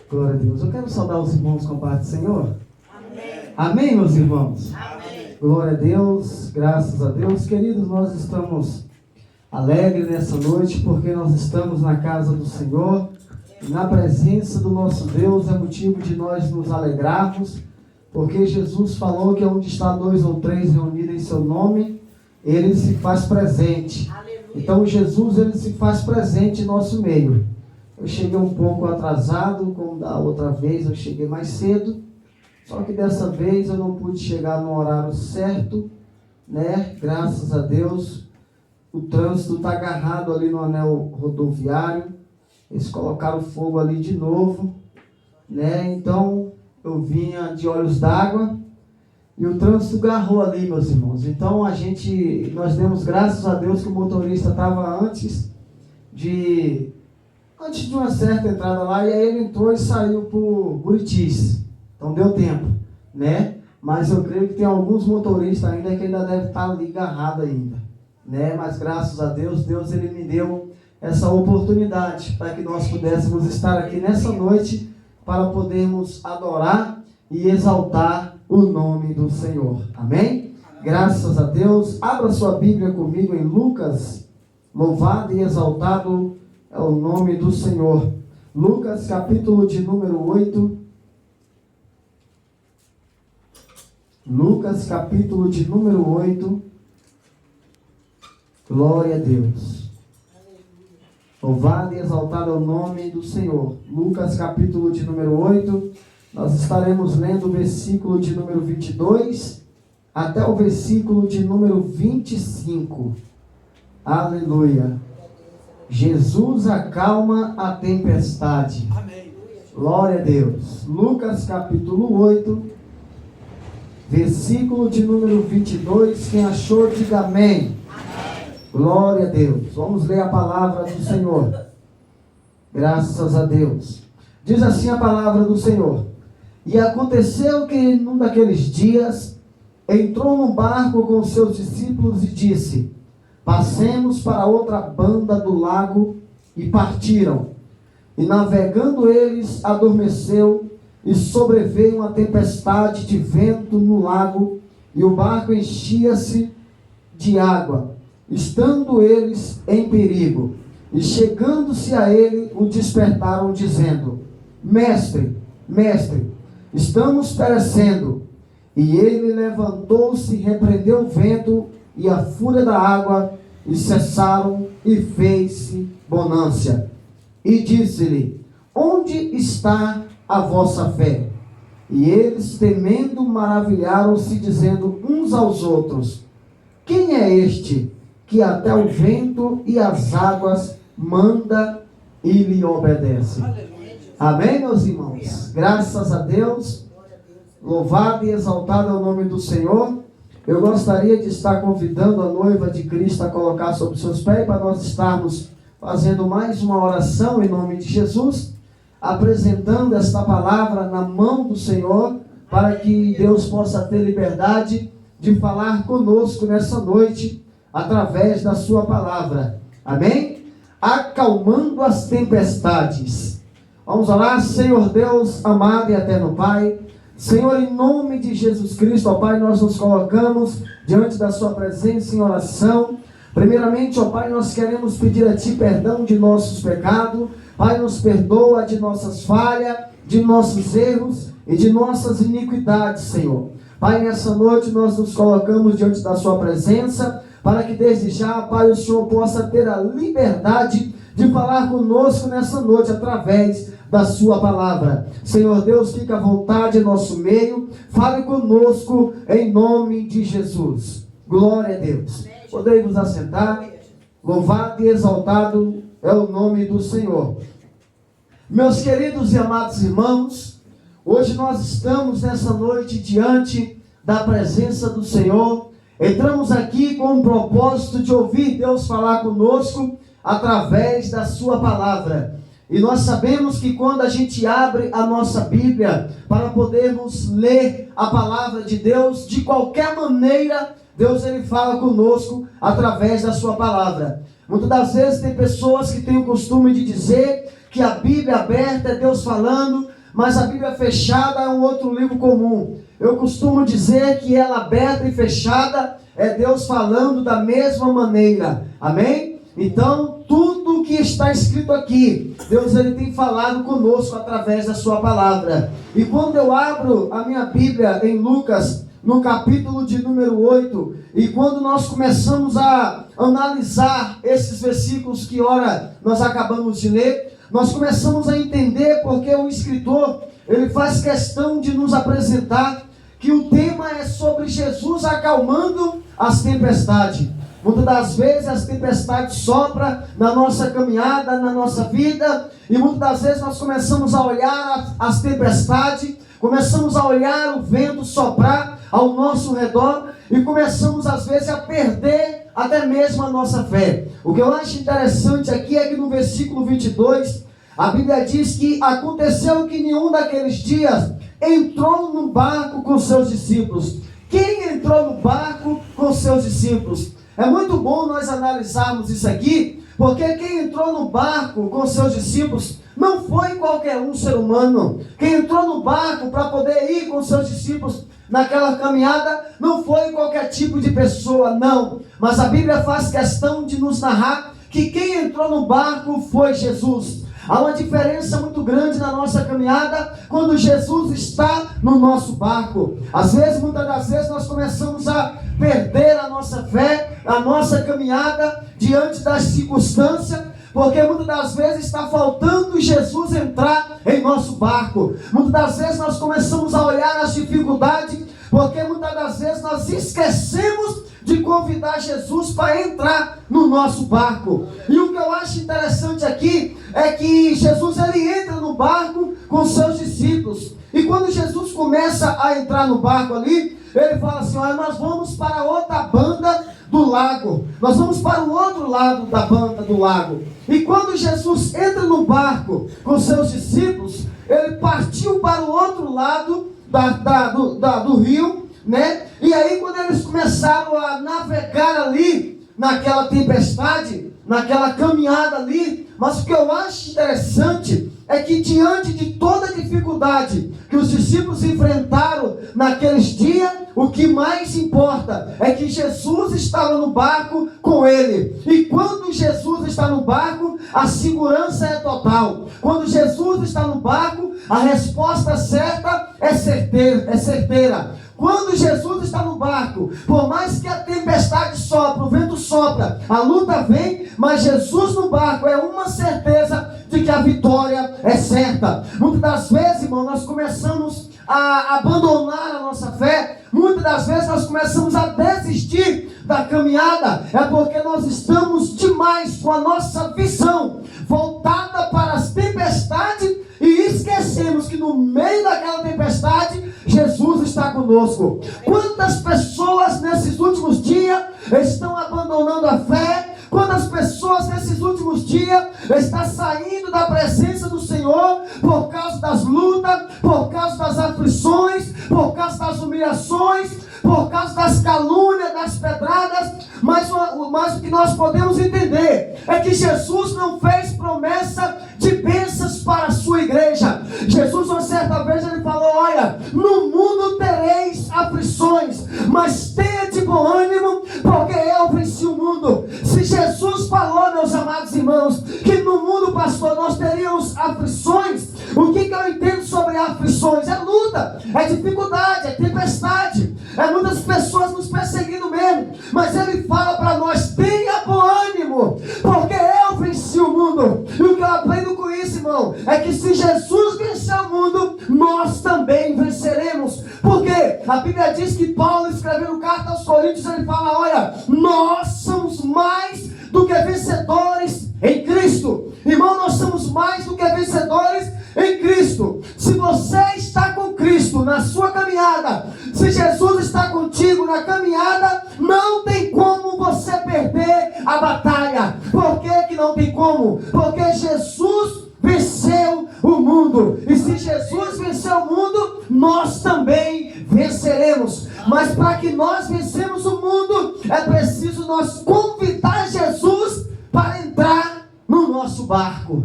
Glória a Deus. Eu quero saudar os irmãos com a paz do Senhor. Amém. Amém, meus irmãos? Amém. Glória a Deus, graças a Deus. Queridos, nós estamos alegres nessa noite porque nós estamos na casa do Senhor. Na presença do nosso Deus é motivo de nós nos alegrarmos, porque Jesus falou que onde está 2 ou 3 reunidos em seu nome, Ele se faz presente. Aleluia. Então Jesus, Ele se faz presente em nosso meio. Eu cheguei um pouco atrasado, como da outra vez eu cheguei mais cedo, só que dessa vez eu não pude chegar no horário certo, né? Graças a Deus, o trânsito está agarrado ali no anel rodoviário, eles colocaram fogo ali de novo, né? Então eu vinha de olhos d'água e o trânsito agarrou ali, meus irmãos. Então nós demos graças a Deus que o motorista estava antes de uma certa entrada lá, e aí ele entrou e saiu por Buritis. Então deu tempo, né? Mas eu creio que tem alguns motoristas ainda que ainda devem estar ali agarrados ainda, né? Mas graças a Deus, Deus ele me deu essa oportunidade para que nós pudéssemos estar aqui nessa noite para podermos adorar e exaltar o nome do Senhor. Amém? Graças a Deus. Abra sua Bíblia comigo em Lucas. Louvado e exaltado é o nome do Senhor. Lucas, capítulo de número 8. Lucas, capítulo de número 8. Glória a Deus. Louvado e exaltado é o nome do Senhor. Lucas, capítulo de número 8. Nós estaremos lendo o versículo de número 22 até o versículo de número 25. Aleluia. Jesus acalma a tempestade. Amém. Glória a Deus. Lucas capítulo 8, versículo de número 22. Quem achou, diga amém. Amém. Glória a Deus. Vamos ler a palavra do Senhor. Graças a Deus. Diz assim a palavra do Senhor. E aconteceu que num daqueles dias entrou num barco com seus discípulos e disse: passemos para outra banda do lago, e partiram. E navegando eles, adormeceu, e sobreveio uma tempestade de vento no lago, e o barco enchia-se de água, estando eles em perigo. E chegando-se a ele, o despertaram, dizendo: Mestre, mestre, estamos perecendo. E ele levantou-se, repreendeu o vento e a fúria da água, e cessaram, e fez-se bonança. E disse-lhe: onde está a vossa fé? E eles, temendo, maravilharam-se, dizendo uns aos outros: quem é este que até o vento e as águas manda e lhe obedece? Amém, meus irmãos? Graças a Deus. Louvado e exaltado é o nome do Senhor. Eu gostaria de estar convidando a noiva de Cristo a colocar sobre seus pés, para nós estarmos fazendo mais uma oração em nome de Jesus, apresentando esta palavra na mão do Senhor, para que Deus possa ter liberdade de falar conosco nessa noite, através da sua palavra. Amém? Acalmando as tempestades. Vamos orar. Senhor Deus amado e eterno Pai, Senhor, em nome de Jesus Cristo, ó Pai, nós nos colocamos diante da sua presença em oração. Primeiramente, ó Pai, nós queremos pedir a Ti perdão de nossos pecados. Pai, nos perdoa de nossas falhas, de nossos erros e de nossas iniquidades, Senhor. Pai, nessa noite nós nos colocamos diante da sua presença, para que desde já, Pai, o Senhor possa ter a liberdade de falar conosco nessa noite, através da sua palavra. Senhor Deus, fica à vontade em nosso meio, fale conosco em nome de Jesus. Glória a Deus. Podemos assentar. Louvado e exaltado é o nome do Senhor. Meus queridos e amados irmãos, hoje nós estamos nessa noite diante da presença do Senhor. Entramos aqui com o propósito de ouvir Deus falar conosco através da sua palavra. E nós sabemos que quando a gente abre a nossa Bíblia para podermos ler a palavra de Deus, de qualquer maneira, Deus ele fala conosco através da sua palavra. Muitas das vezes tem pessoas que têm o costume de dizer que a Bíblia aberta é Deus falando, mas a Bíblia fechada é um outro livro comum. Eu costumo dizer que ela aberta e fechada é Deus falando da mesma maneira. Amém? Então, tudo que está escrito aqui, Deus ele tem falado conosco através da sua palavra. E quando eu abro a minha Bíblia em Lucas, no capítulo de número 8, e quando nós começamos a analisar esses versículos que ora nós acabamos de ler, nós começamos a entender porque o escritor, ele faz questão de nos apresentar que o tema é sobre Jesus acalmando as tempestades. Muitas das vezes as tempestades sopram na nossa caminhada, na nossa vida, e muitas das vezes nós começamos a olhar as tempestades, começamos a olhar o vento soprar ao nosso redor, e começamos às vezes a perder até mesmo a nossa fé. O que eu acho interessante aqui é que no versículo 22, a Bíblia diz que aconteceu que nenhum daqueles dias entrou no barco com seus discípulos. Quem entrou no barco com seus discípulos? É muito bom nós analisarmos isso aqui, porque quem entrou no barco com seus discípulos não foi qualquer um ser humano. Quem entrou no barco para poder ir com seus discípulos naquela caminhada não foi qualquer tipo de pessoa, não. Mas a Bíblia faz questão de nos narrar que quem entrou no barco foi Jesus. Há uma diferença muito grande na nossa caminhada quando Jesus está no nosso barco. Às vezes, muitas das vezes, nós começamos a perder a nossa fé, a nossa caminhada diante das circunstâncias, porque muitas das vezes está faltando Jesus entrar em nosso barco. Muitas das vezes nós começamos a olhar as dificuldades, porque muitas das vezes nós esquecemos de convidar Jesus para entrar no nosso barco. E o que eu acho interessante aqui é que Jesus ele entra no barco com seus discípulos. E quando Jesus começa a entrar no barco ali, ele fala assim: olha, nós vamos para outra banda do lago. Nós vamos para o outro lado da banda do lago. E quando Jesus entra no barco com seus discípulos, ele partiu para o outro lado do rio, né? E aí quando eles começaram a navegar ali, naquela tempestade, naquela caminhada ali, mas o que eu acho interessante é que diante de toda a dificuldade que os discípulos enfrentaram naqueles dias, o que mais importa é que Jesus estava no barco com ele. E quando Jesus está no barco, a segurança é total. Quando Jesus está no barco, a resposta certa é certeira. Quando Jesus está no barco, por mais que a tempestade sopra, o vento sopra, a luta vem, mas Jesus no barco é uma certeza de que a vitória é certa. Muitas das vezes, irmão, nós começamos a abandonar a nossa fé. Muitas das vezes nós começamos a desistir da caminhada. É porque nós estamos demais com a nossa visão voltada para as tempestades e esquecemos que no meio daquela tempestade Jesus está conosco. Quantas pessoas nesses últimos dias estão abandonando a fé? Quantas pessoas nesses últimos dias estão saindo da presença do Senhor por causa das lutas, por causa das aflições, por causa das humilhações, por causa das calúnias, das pedradas? Mas o que nós podemos entender é que Jesus não fez promessa de bênçãos para a sua igreja. Jesus, uma certa vez, ele falou: olha, no mundo tereis aflições, mas tenha de bom ânimo, porque eu venci o mundo. Se Jesus falou, meus amados irmãos, que no mundo, pastor, nós teríamos aflições, o que eu entendo sobre aflições? É luta, é dificuldade, é tempestade, é muitas pessoas nos perseguindo mesmo, mas ele fala para nós: tenha bom ânimo, porque eu venci o mundo. E o que eu aprendo com isso, irmão, é que se Jesus venceu o mundo, nós também venceremos. Porque a Bíblia diz que Paulo, escrevendo carta aos Coríntios, ele fala: olha, nós somos mais do que vencedores em Cristo. Irmão, nós somos mais do que vencedores em Cristo. Se você está com Cristo na sua caminhada, se Jesus está contigo na caminhada, não tem como você perder a batalha. Por que não tem como? Porque Jesus venceu o mundo. E se Jesus venceu o mundo, nós também venceremos. Mas para que nós vencemos o mundo, é preciso nós convidar Jesus para entrar no nosso barco.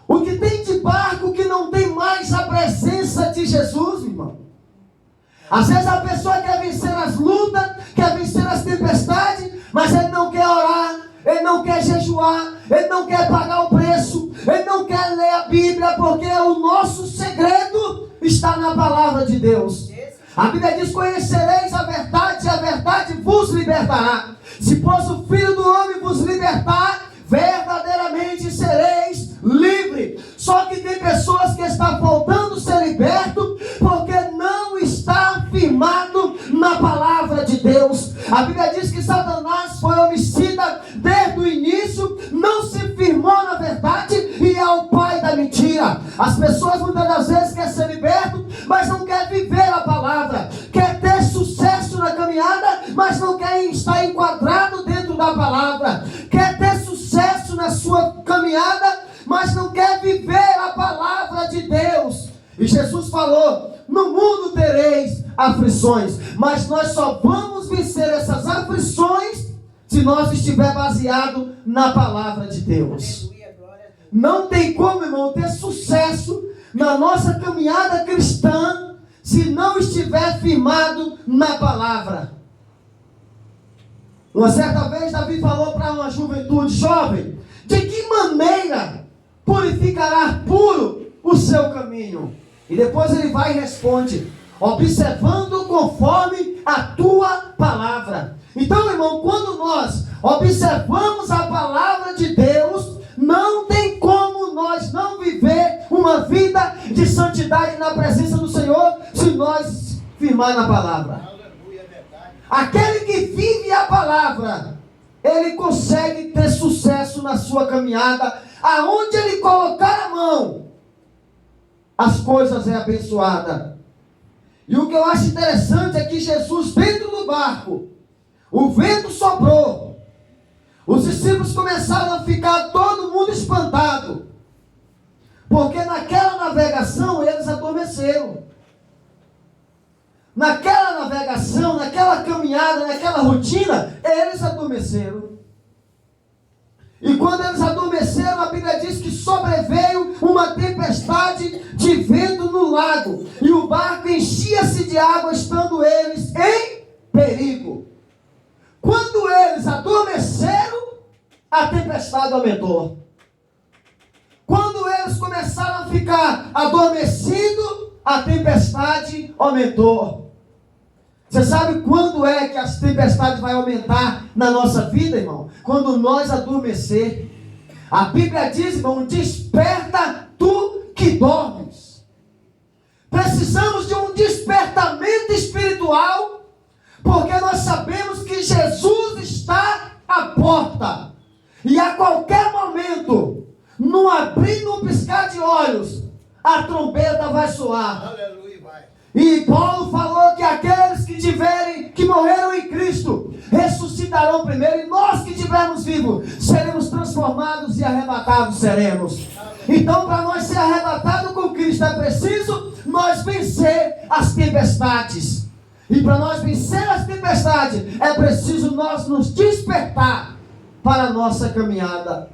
O que tem de barco que não não tem mais a presença de Jesus, irmão. Às vezes a pessoa quer vencer as lutas, quer vencer as tempestades, mas ele não quer orar, ele não quer jejuar, ele não quer pagar o preço, ele não quer ler a Bíblia, porque o nosso segredo está na palavra de Deus. A Bíblia diz: conhecereis a verdade e a verdade vos libertará. Se pois o Filho do Homem vos libertar, verdadeiramente sereis livres. Só que tem pessoas que estão faltando ser libertos, porque não está firmado na palavra de Deus. A Bíblia diz que Satanás foi homicida desde o início, não se firmou na verdade e é o pai da mentira. As pessoas muitas das vezes querem ser libertos, mas não querem viver a palavra. Quer ter sucesso na caminhada, mas não querem estar enquadrado dentro da palavra. Quer ter sucesso na sua caminhada, mas não quer viver a palavra de Deus. E Jesus falou: no mundo tereis aflições, mas nós só vamos vencer essas aflições se nós estiver baseado na palavra de Deus. Não tem como, irmão, ter sucesso na nossa caminhada cristã se não estiver firmado na palavra. Uma certa vez Davi falou para uma juventude: jovem, de que maneira purificará puro o seu caminho? E depois ele vai e responde: observando conforme a tua palavra. Então, irmão, quando nós observamos a palavra de Deus, não tem como nós não viver uma vida de santidade na presença do Senhor, se nós firmar na palavra. Aquele que vive a palavra, ele consegue ter sucesso na sua caminhada. Aonde ele colocar a mão, as coisas é abençoada. E o que eu acho interessante é que Jesus, dentro do barco, o vento soprou, os discípulos começaram a ficar todo mundo espantado, porque naquela navegação eles adormeceram. Naquela navegação, naquela caminhada, naquela rotina, eles adormeceram. E quando eles adormeceram, a Bíblia diz que sobreveio uma tempestade de vento no lago, e o barco enchia-se de água, estando eles em perigo. Quando eles adormeceram, a tempestade aumentou. Quando eles começaram a ficar adormecidos, a tempestade aumentou. Você sabe quando é que as tempestades vão aumentar na nossa vida, irmão? Quando nós adormecer. A Bíblia diz, irmão: desperta tu que dormes. Precisamos de um despertamento espiritual, porque nós sabemos que Jesus está à porta. E a qualquer momento, no abrir, no piscar de olhos, a trombeta vai soar. Aleluia, vai. E Paulo falou que aqueles que morreram em Cristo ressuscitarão primeiro, e nós que estivermos vivos seremos transformados e arrebatados seremos. Então, para nós ser arrebatados com Cristo, é preciso nós vencer as tempestades. E para nós vencer as tempestades, é preciso nós nos despertar para a nossa caminhada.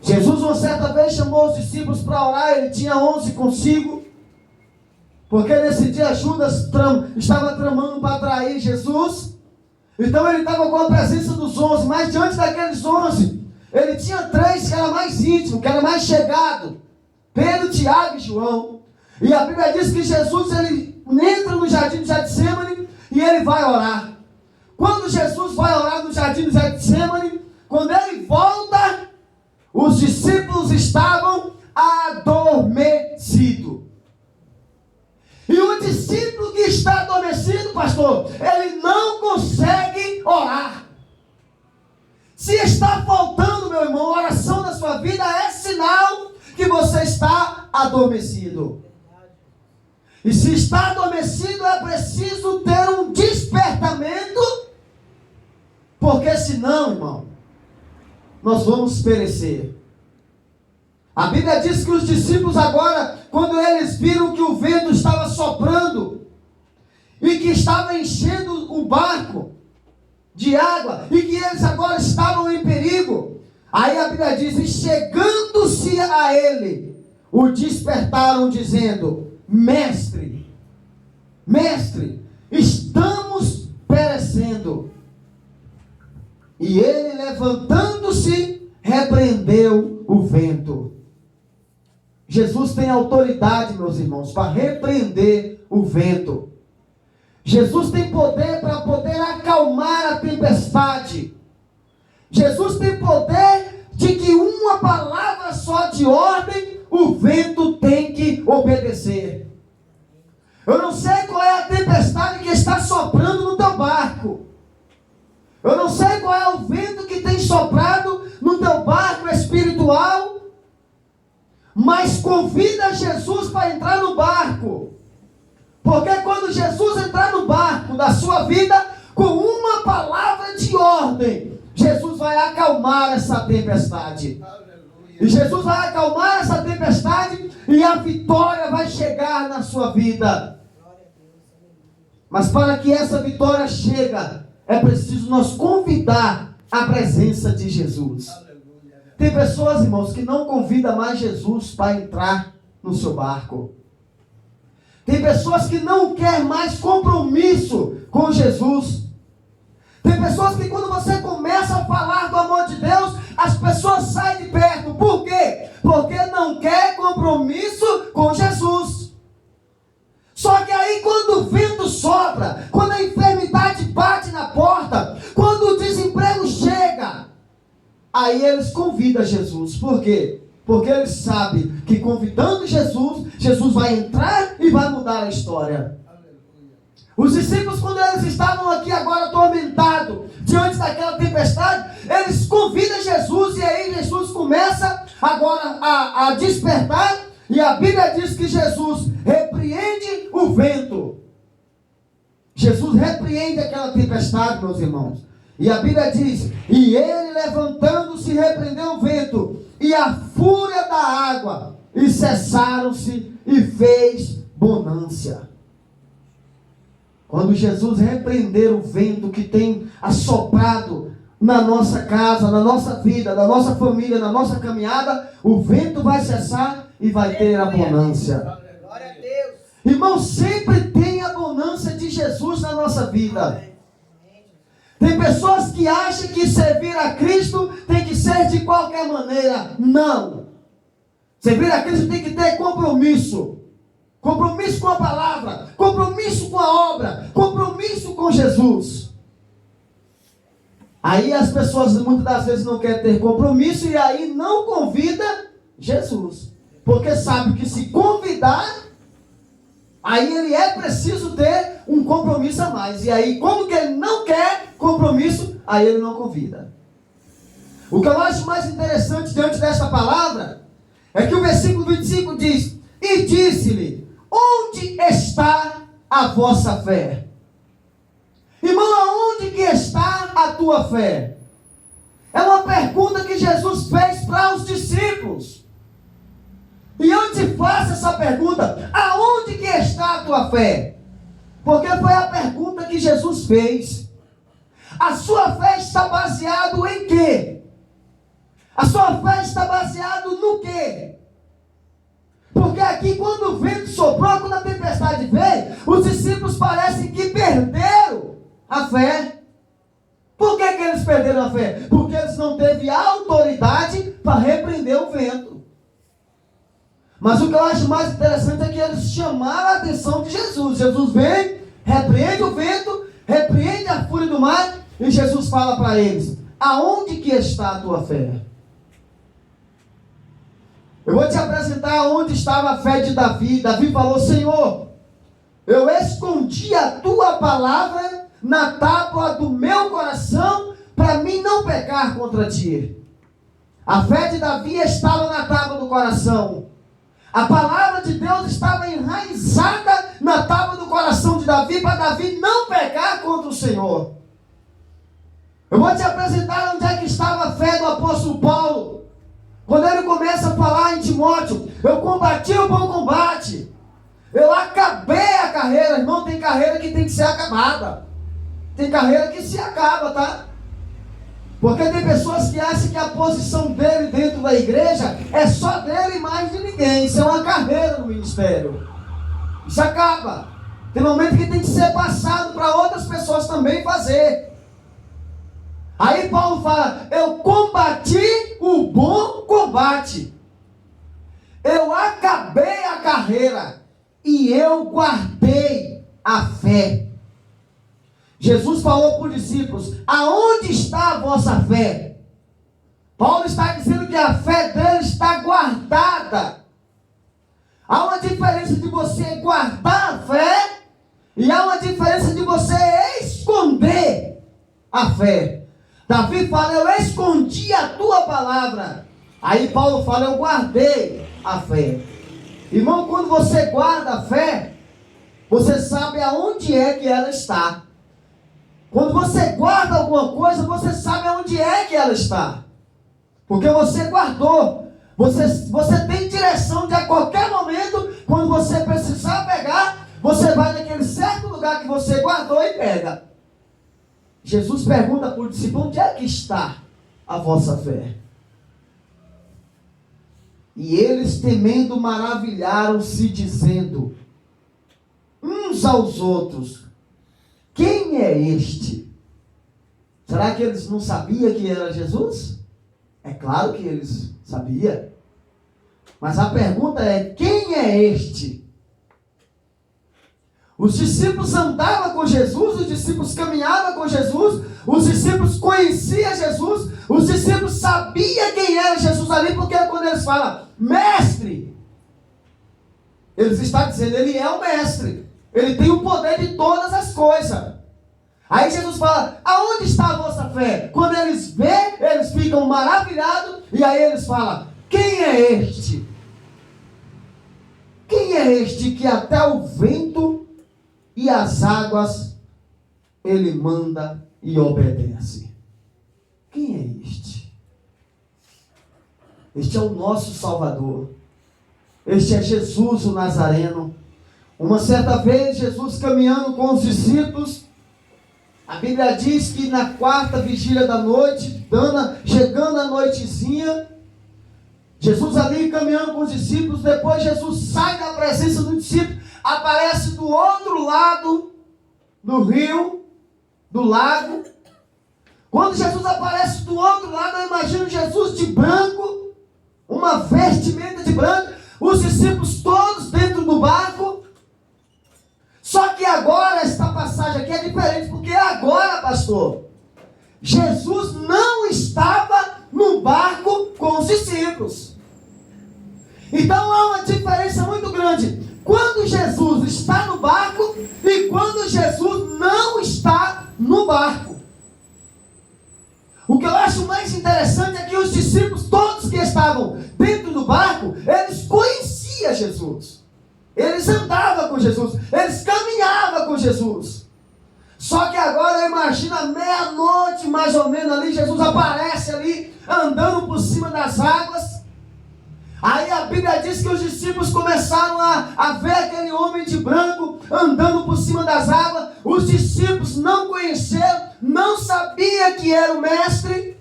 Jesus uma certa vez chamou os discípulos para orar, ele tinha 11 consigo, porque nesse dia Judas estava tramando para trair Jesus. Então ele estava com a presença dos 11, mas diante daqueles 11, ele tinha 3 que era mais íntimo, que era mais chegado: Pedro, Tiago e João. E a Bíblia diz que Jesus, ele entra no jardim do Getsemane e ele vai orar. Quando Jesus vai orar no jardim do Getsemane, quando ele volta, os discípulos estavam adormecidos. E o discípulo que está adormecido, pastor, ele não consegue orar. Se está faltando, meu irmão, oração na sua vida, é sinal que você está adormecido. E se está adormecido, é preciso ter um despertamento, porque senão, irmão, nós vamos perecer. A Bíblia diz que os discípulos agora, quando eles viram que o vento estava soprando e que estava enchendo o barco de água e que eles agora estavam em perigo, aí a Bíblia diz: e chegando-se a ele o despertaram dizendo: Mestre, Mestre, estamos perecendo. E ele, levantando-se, repreendeu o vento. Jesus tem autoridade, meus irmãos, para repreender o vento. Jesus tem poder para poder acalmar a tempestade. Jesus tem poder de que uma palavra só de ordem, o vento tem que obedecer. Eu não sei qual é a tempestade que está soprando no teu barco. Eu não sei qual é o vento que tem soprado no teu barco espiritual, mas convida Jesus para entrar no barco. Porque quando Jesus entrar no barco da sua vida, com uma palavra de ordem, Jesus vai acalmar essa tempestade. E Jesus vai acalmar essa tempestade e a vitória vai chegar na sua vida. Mas para que essa vitória chegue, é preciso nós convidar a presença de Jesus. Tem pessoas, irmãos, que não convidam mais Jesus para entrar no seu barco. Tem pessoas que não querem mais compromisso com Jesus. Tem pessoas que quando você começa a falar do amor de Deus, as pessoas saem de perto. Por quê? Porque não quer compromisso com Jesus. Só que aí quando o vento sopra, quando a enfermidade bate na porta, quando o desemprego chega, aí eles convidam Jesus. Por quê? Porque eles sabem que convidando Jesus, Jesus vai entrar e vai mudar a história. Os discípulos, quando eles estavam aqui agora atormentados, diante daquela tempestade, eles convidam Jesus, e aí Jesus começa agora a despertar, e a Bíblia diz que Jesus repreende o vento. Jesus repreende aquela tempestade, meus irmãos. E a Bíblia diz: e ele, levantando-se, repreendeu o vento e a fúria da água, e cessaram-se, e fez bonança. Quando Jesus repreender o vento que tem assoprado na nossa casa, na nossa vida, na nossa família, na nossa caminhada, o vento vai cessar e vai ter a bonança. Glória a Deus. Irmão, sempre tem a bonança de Jesus na nossa vida. Tem pessoas que acham que servir a Cristo tem que ser de qualquer maneira. Não. Servir a Cristo tem que ter compromisso. Compromisso com a palavra, compromisso com a obra, compromisso com Jesus. Aí as pessoas muitas das vezes não querem ter compromisso e aí não convida Jesus. Porque sabe que se convidar, aí ele é preciso ter um compromisso a mais. E aí, como que ele não quer compromisso, aí ele não convida. O que eu acho mais interessante diante desta palavra é que o versículo 25 diz: e disse-lhe: onde está a vossa fé? Irmão, aonde que está a tua fé? É uma pergunta que Jesus fez para os discípulos. E eu te faço essa pergunta: aonde que está a tua fé? Porque foi a pergunta que Jesus fez. A sua fé está baseada em quê? A sua fé está baseada no quê? Porque aqui, quando o vento soprou, quando a tempestade veio, os discípulos parecem que perderam a fé. Por que eles perderam a fé? Porque eles não teve autoridade para repreender o vento. Mas o que eu acho mais interessante é que eles chamaram a atenção de Jesus. Jesus vem, repreende o vento, repreende a fúria do mar, e Jesus fala para eles: aonde que está a tua fé? Eu vou te apresentar onde estava a fé de Davi. Davi falou: Senhor, eu escondi a tua palavra na tábua do meu coração, para mim não pecar contra ti. A fé de Davi estava na tábua do coração. A palavra de Deus estava enraizada na tábua do coração de Davi, para Davi não pecar contra o Senhor. Eu vou te apresentar onde é que estava a fé do apóstolo Paulo. Quando ele começa a falar em Timóteo: eu combati o bom combate, eu acabei a carreira. Irmão, tem carreira que tem que ser acabada. Tem carreira que se acaba, tá? Porque tem pessoas que acham que a posição dele dentro da igreja é só dele e mais de ninguém. Isso é uma carreira no ministério. Isso acaba. Tem momento que tem que ser passado para outras pessoas também fazer. Aí Paulo fala: eu combati o bom combate. Eu acabei a carreira. E eu guardei a fé. Jesus falou para os discípulos: aonde está a vossa fé? Paulo está dizendo que a fé dele está guardada. Há uma diferença de você guardar a fé e há uma diferença de você esconder a fé. Davi fala: eu escondi a tua palavra. Aí Paulo fala: eu guardei a fé. Irmão, quando você guarda a fé, você sabe aonde é que ela está. Quando você guarda alguma coisa, você sabe aonde é que ela está. Porque você guardou. Você tem direção de a qualquer momento, quando você precisar pegar, você vai naquele certo lugar que você guardou e pega. Jesus pergunta para o discípulo: onde é que está a vossa fé? E eles, temendo, maravilharam-se, dizendo uns aos outros: quem é este? Será que eles não sabiam que era Jesus? É claro que eles sabiam. Mas a pergunta é: quem é este? Os discípulos andavam com Jesus, os discípulos caminhavam com Jesus, os discípulos conheciam Jesus, os discípulos sabiam quem era Jesus ali, porque quando eles falam mestre, eles estão dizendo: ele é o mestre, ele tem o poder de todas as coisas. Aí Jesus fala: aonde está a vossa fé? Quando eles veem, eles ficam maravilhados, e aí eles falam: quem é este? Quem é este que até o vento e as águas ele manda e obedece? Quem é este? Este é o nosso Salvador. Este é Jesus o Nazareno. Uma certa vez, Jesus caminhando com os discípulos, a Bíblia diz que na quarta vigília da noite, chegando a noitezinha, Jesus ali caminhando com os discípulos, depois Jesus sai da presença do discípulo, aparece do outro lado do rio, do lago. Quando Jesus aparece do outro lado, eu imagino Jesus de branco, uma vestimenta de branco, os discípulos todos dentro do barco. Só que agora, esta passagem aqui é diferente, porque agora, pastor, Jesus não estava no barco com os discípulos. Então há uma diferença muito grande quando Jesus está no barco e quando Jesus não está no barco. O que eu acho mais interessante é que os discípulos, todos que estavam dentro do barco, eles conheciam Jesus. Eles andavam com Jesus, eles caminhavam com Jesus. Só que agora eu imagino a meia-noite, mais ou menos ali, Jesus aparece ali, andando por cima das águas. Aí a Bíblia diz que os discípulos começaram a ver aquele homem de branco andando por cima das águas. Os discípulos não conheceram, não sabiam que era o mestre.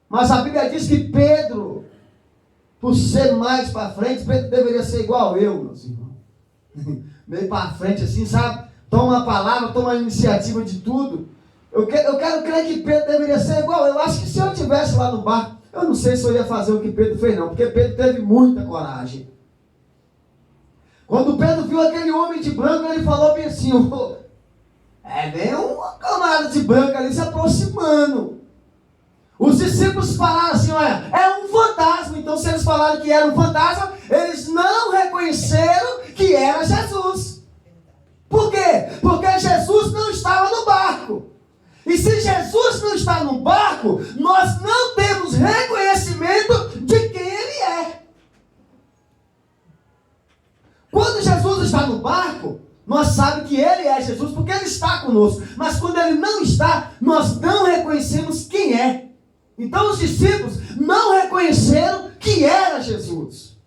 Mas a Bíblia diz que Pedro, por ser mais para frente, Pedro deveria ser igual eu, meus irmãos. Meio para frente assim, sabe? Toma a palavra, toma a iniciativa de tudo. Eu quero crer que Pedro deveria ser igual eu. Acho que se eu estivesse lá no barco, eu não sei se eu ia fazer o que Pedro fez não, porque Pedro teve muita coragem. Quando Pedro viu aquele homem de branco, ele falou bem assim: vem uma camada de branco ali se aproximando. Os discípulos falaram assim: olha, é um fantasma. Então se eles falaram que era um fantasma, eles não reconheceram que era Jesus. Por quê? Porque Jesus não estava no barco. E se Jesus não está no barco, nós não temos reconhecimento de quem Ele é. Quando Jesus está no barco, nós sabemos que Ele é Jesus, porque Ele está conosco. Mas quando Ele não está, nós não reconhecemos quem é. Então os discípulos não reconheceram que era Jesus.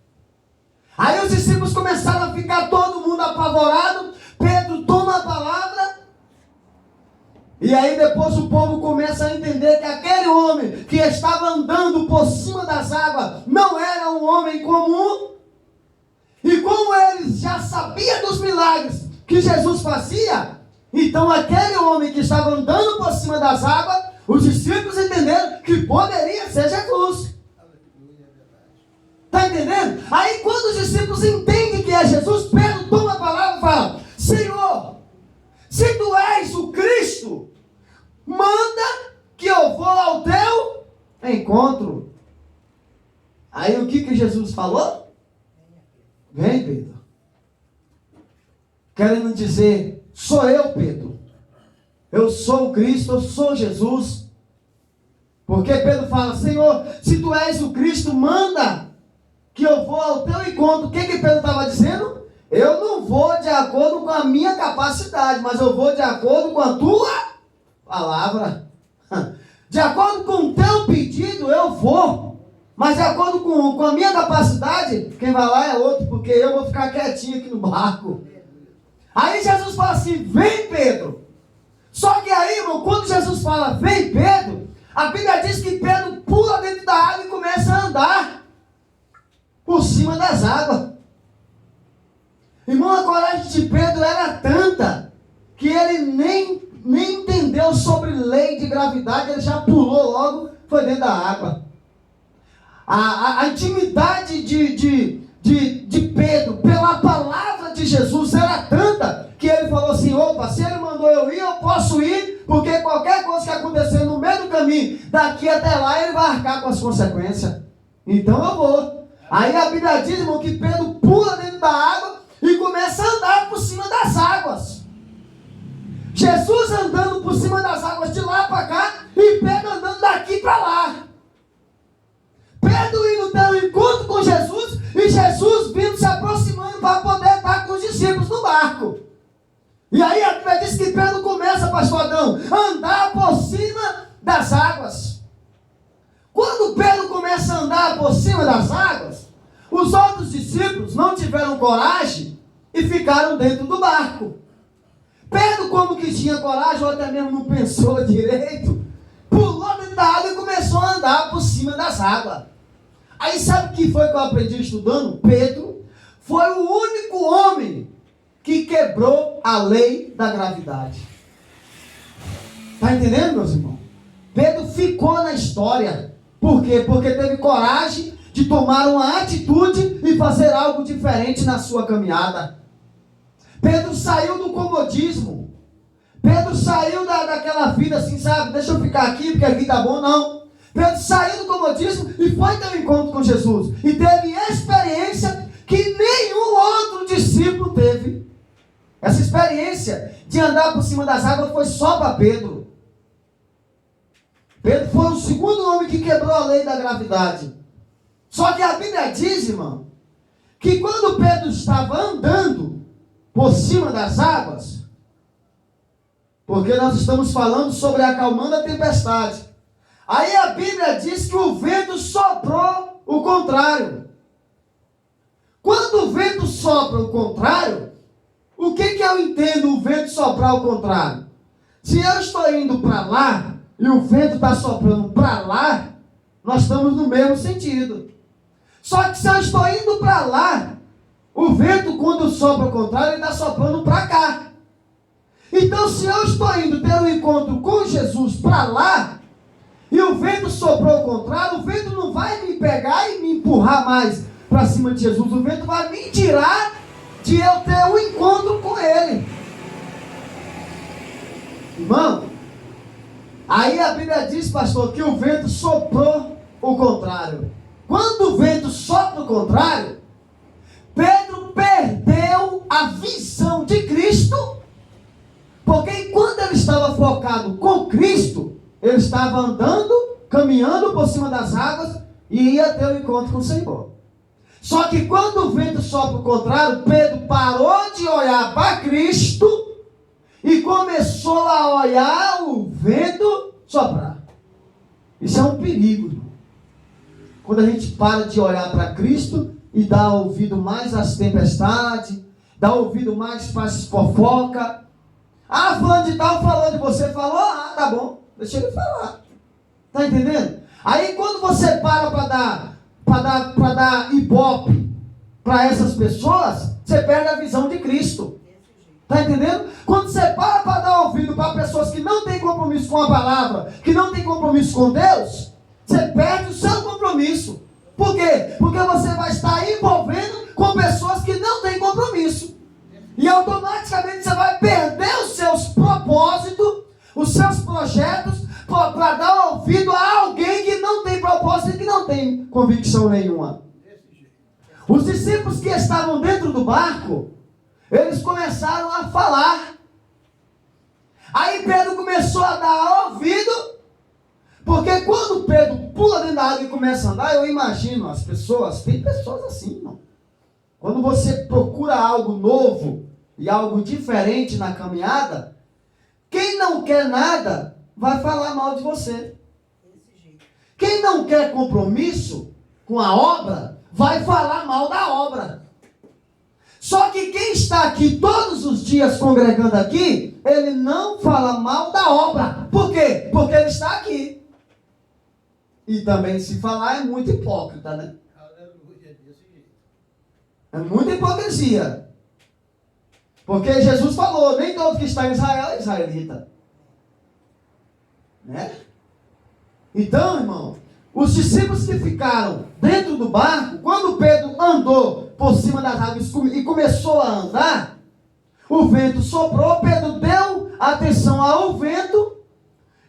Aí os discípulos começaram a ficar todo mundo apavorado. Pedro toma a palavra E aí depois o povo começa a entender que aquele homem que estava andando por cima das águas não era um homem comum. E como eles já sabiam dos milagres que Jesus fazia, então aquele homem que estava andando por cima das águas, os discípulos entenderam que poderia ser Jesus. Está entendendo? Aí quando os discípulos entendem que é Jesus, Pedro toma a palavra e fala: Senhor, se tu és o Cristo, manda que eu vou ao teu encontro. Aí o que Jesus falou? Vem, Pedro. Querendo dizer, sou eu, Pedro. Eu sou o Cristo, eu sou Jesus. Porque Pedro fala: Senhor, se tu és o Cristo, manda que eu vou ao teu encontro. O que Pedro estava dizendo? Eu não vou de acordo com a minha capacidade, mas eu vou de acordo com a tua palavra. De acordo com o teu pedido, eu vou. Mas de acordo com a minha capacidade, quem vai lá é outro, porque eu vou ficar quietinho aqui no barco. Aí Jesus fala assim: vem, Pedro. Só que aí, irmão, quando Jesus fala vem, Pedro, a Bíblia diz que Pedro pula dentro da água e começa a andar por cima das águas. Irmão, a coragem de Pedro era tanta que ele nem entendeu sobre lei de gravidade, ele já pulou logo, foi dentro da água. A intimidade de Pedro pela palavra de Jesus era tanta que ele falou assim: opa, se ele mandou eu ir, eu posso ir, porque qualquer coisa que acontecer no meio do caminho, daqui até lá, ele vai arcar com as consequências. Então eu vou. Aí a Bíblia diz, irmão, que Pedro pula dentro da água e começa a andar por cima das águas. Jesus andando por cima das águas de lá para cá e Pedro andando daqui para lá. Pedro indo ter um encontro com Jesus e Jesus vindo se aproximando para poder estar com os discípulos no barco. E aí a Bíblia diz que Pedro começa, pastor Adão, a andar por cima das águas. Quando Pedro começa a andar por cima das águas, os outros discípulos não tiveram coragem e ficaram dentro do barco. Pedro, como que tinha coragem, ou até mesmo não pensou direito, pulou dentro da água e começou a andar por cima das águas. Aí sabe o que foi que eu aprendi estudando? Pedro foi o único homem que quebrou a lei da gravidade. Está entendendo, meus irmãos? Pedro ficou na história. Por quê? Porque teve coragem de tomar uma atitude e fazer algo diferente na sua caminhada. Pedro saiu do comodismo. Pedro saiu daquela vida assim, sabe? Deixa eu ficar aqui porque aqui tá bom, não. Pedro saiu do comodismo e foi ter um encontro com Jesus. E teve experiência que nenhum outro discípulo teve. Essa experiência de andar por cima das águas foi só para Pedro. Pedro foi o segundo homem que quebrou a lei da gravidade. Só que a Bíblia diz, irmão, que quando Pedro estava andando por cima das águas, porque nós estamos falando sobre acalmando a tempestade, aí a Bíblia diz que o vento soprou o contrário. Quando o vento sopra o contrário, o que eu entendo o vento soprar o contrário? Se eu estou indo para lá e o vento está soprando para lá, nós estamos no mesmo sentido. Só que se eu estou indo para lá, o vento, quando sopra ao contrário, ele está soprando para cá. Então, se eu estou indo ter um encontro com Jesus para lá, e o vento soprou ao contrário, o vento não vai me pegar e me empurrar mais para cima de Jesus. O vento vai me tirar de eu ter um encontro com Ele. Irmão, aí a Bíblia diz, pastor, que o vento soprou o contrário. Quando o vento sopra o contrário, Pedro perdeu a visão de Cristo, porque enquanto ele estava focado com Cristo, ele estava andando, caminhando por cima das águas e ia ter um encontro com o Senhor. Só que quando o vento sopra o contrário, Pedro parou de olhar para Cristo e começou a olhar o vento soprar. Isso é um perigo, irmão. Quando a gente para de olhar para Cristo e dá ouvido mais às tempestades, dá ouvido mais para as fofocas, Ah, fulano de tal falou de você, falou, ah, tá bom, deixa ele falar. Tá entendendo? Aí quando você para para dar ibope para essas pessoas, você perde a visão de Cristo. Tá entendendo? Quando você para dar ouvido para pessoas que não têm compromisso com a palavra, que não têm compromisso com Deus, você perde o seu compromisso. Por quê? Porque você vai estar envolvendo com pessoas que não têm compromisso. E automaticamente você vai perder os seus propósitos, os seus projetos, para dar ouvido a alguém que não tem propósito e que não tem convicção nenhuma. Os discípulos que estavam dentro do barco, eles começaram a falar. Aí Pedro começou a dar ouvido, porque quando Pedro pula dentro da água e começa a andar, eu imagino as pessoas, tem pessoas assim, não. Quando você procura algo novo e algo diferente na caminhada, quem não quer nada vai falar mal de você. Quem não quer compromisso com a obra vai falar mal da obra. Só que quem está aqui todos os dias congregando aqui, ele não fala mal da obra. Por quê? Porque ele está aqui. E também se falar é muito hipócrita, né? É muita hipocrisia. Porque Jesus falou, nem todo que está em Israel é israelita. Né? Então, irmão, os discípulos que ficaram dentro do barco, quando Pedro andou por cima das águas e começou a andar, o vento soprou, Pedro deu atenção ao vento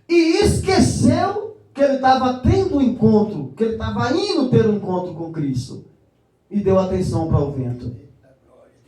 e esqueceu que ele estava tendo um encontro, que ele estava indo ter um encontro com Cristo. E deu atenção para o vento.